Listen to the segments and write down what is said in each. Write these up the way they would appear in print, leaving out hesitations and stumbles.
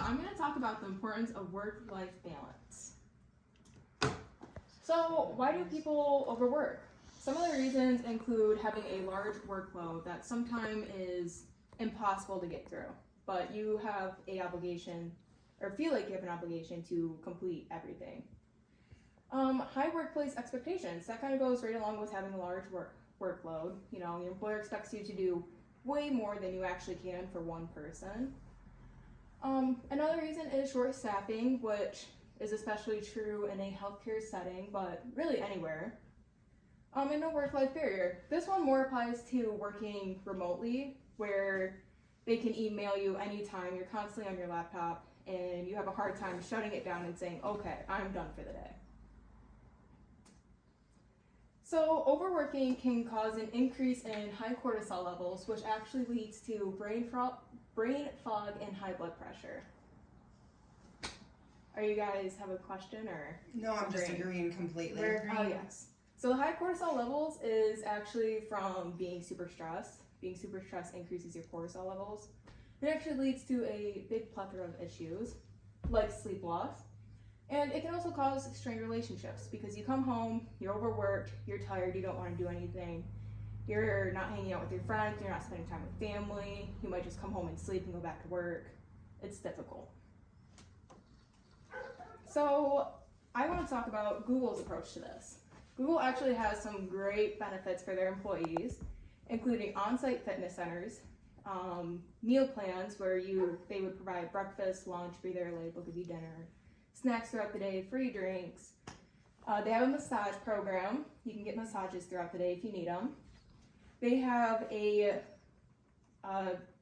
I'm going to talk about the importance of work-life balance. So why do people overwork? Some of the reasons include having a large workload that sometimes is impossible to get through, but you have an obligation, or feel like you have an obligation to complete everything. High workplace expectations, that kind of goes right along with having a large workload. You know, your employer expects you to do way more than you actually can for one person. Another reason is short staffing, which is especially true in a healthcare setting, but really anywhere. And no work-life barrier. This one more applies to working remotely, where they can email you anytime, you're constantly on your laptop, and you have a hard time shutting it down and saying, okay, I'm done for the day. So overworking can cause an increase in high cortisol levels, which actually leads to brain fog and high blood pressure. Are you guys have a question or? No, I'm just agreeing completely. Oh yes. So the high cortisol levels is actually from being super stressed. Being super stressed increases your cortisol levels. It actually leads to a big plethora of issues, like sleep loss. And it can also cause strained relationships because you come home, you're overworked, you're tired, you don't want to do anything. You're not hanging out with your friends, you're not spending time with family. You might just come home and sleep and go back to work. It's difficult. So I want to talk about Google's approach to this. Google actually has some great benefits for their employees, including on-site fitness centers, meal plans where they would provide breakfast, lunch, be there late, they'll give you dinner, snacks throughout the day, free drinks. They have a massage program. You can get massages throughout the day if you need them. They have a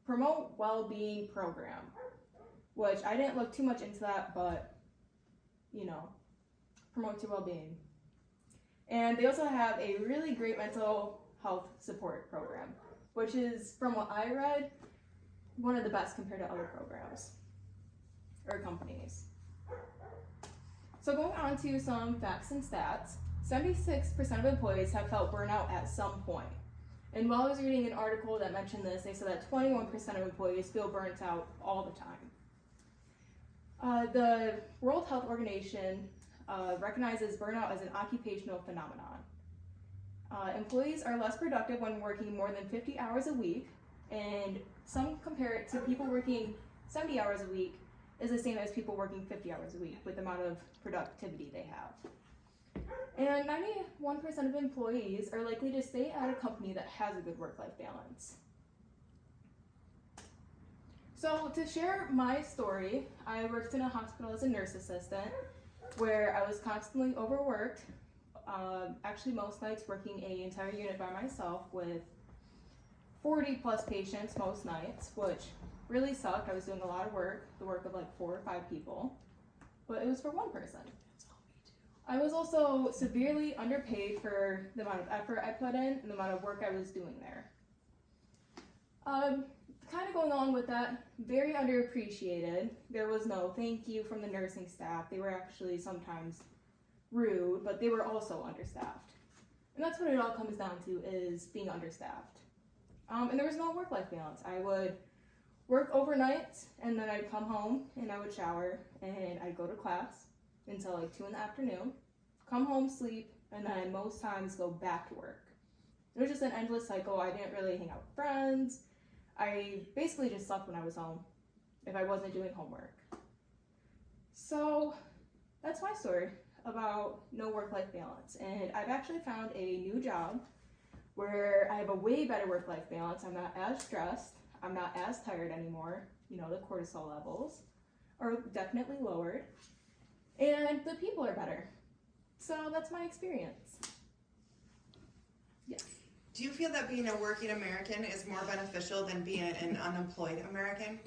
promote well-being program, which I didn't look too much into that, but you know, promotes your well-being. And they also have a really great mental health support program, which is, from what I read, one of the best compared to other programs or companies. So going on to some facts and stats, 76% of employees have felt burnout at some point. And while I was reading an article that mentioned this, they said that 21% of employees feel burnt out all the time. The World Health Organization recognizes burnout as an occupational phenomenon. Employees are less productive when working more than 50 hours a week, and some compare it to people working 70 hours a week is the same as people working 50 hours a week with the amount of productivity they have. And 91% of employees are likely to stay at a company that has a good work-life balance. So to share my story, I worked in a hospital as a nurse assistant where I was constantly overworked, actually most nights working an entire unit by myself with 40 plus patients most nights, which really sucked. I was doing a lot of work, the work of like 4 or 5 people, but it was for one person. I was also severely underpaid for the amount of effort I put in and the amount of work I was doing there. Kind of going along with that, very underappreciated. There was no thank you from the nursing staff. They were actually sometimes rude, but they were also understaffed. And that's what it all comes down to, is being understaffed. And there was no work-life balance. I would work overnight, and then I'd come home, and I would shower, and I'd go to class until like 2 in the afternoon, come home, sleep, and then most times go back to work. It was just an endless cycle. I didn't really hang out with friends. I basically just slept when I was home if I wasn't doing homework. So that's my story about no work-life balance. And I've actually found a new job where I have a way better work-life balance. I'm not as stressed. I'm not as tired anymore. You know, the cortisol levels are definitely lowered. And the people are better. So that's my experience. Yes. Do you feel that being a working American is more beneficial than being an unemployed American?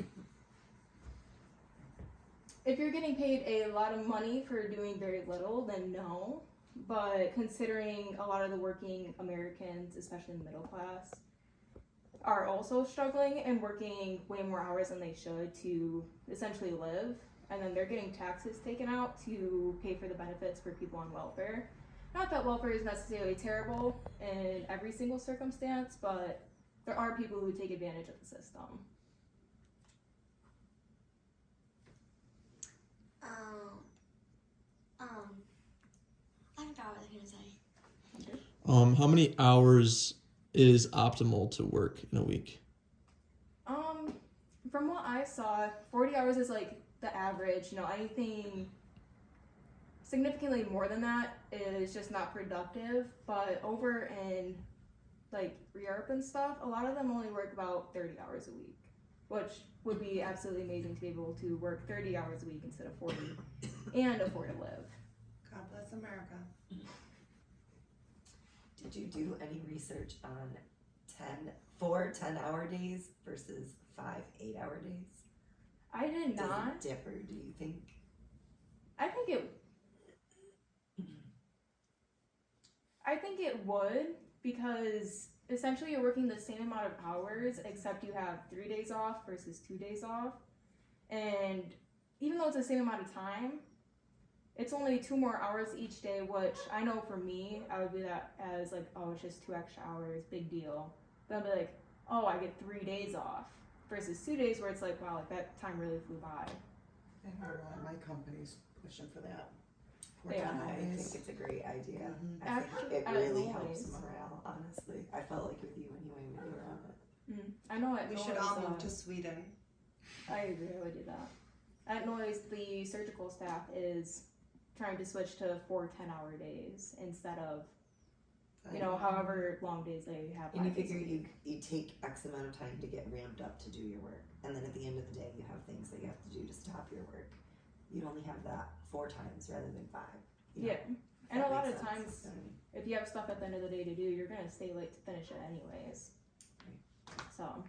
If you're getting paid a lot of money for doing very little, then no. But considering a lot of the working Americans, especially in the middle class, are also struggling and working way more hours than they should to essentially live, and then they're getting taxes taken out to pay for the benefits for people on welfare. Not that welfare is necessarily terrible in every single circumstance, but there are people who take advantage of the system. I forgot what I was gonna say. How many hours is optimal to work in a week? From what I saw, 40 hours is like the average. You know, anything significantly more than that is just not productive. But over in like Europe and stuff, a lot of them only work about 30 hours a week, which would be absolutely amazing to be able to work 30 hours a week instead of 40 and afford to live. God bless America. Did you do any research on 4 10-hour days versus 5 8-hour days? I did Does not. it differ, do you think? I think it would, because essentially you're working the same amount of hours except you have 3 days off versus 2 days off. And even though it's the same amount of time, it's only 2 more hours each day, which I know for me, I would view that as like, oh, it's just 2 extra hours, big deal. But I'd be like, oh, I get 3 days off versus 2 days where it's like, wow, like that time really flew by. I know a lot of my company's pushing for that. Yeah. I think it's a great idea. Mhm. I think Actually, it at really Noise- helps morale, honestly. I felt like with you anyway when you were on it. I know at We Noise, should all move to Sweden. I agree, I would do that. At Noise, the surgical staff is trying to switch to 4 10-hour days instead of, you know, however long days they have. And you 5 days a figure week. you take X amount of time to get ramped up to do your work. And then at the end of the day, you have things that you have to do to stop your work. You'd only have that 4 times rather than 5. You know, Yeah, and that a lot makes of sense. times, if you have stuff at the end of the day to do, you're gonna stay late to finish it anyways. So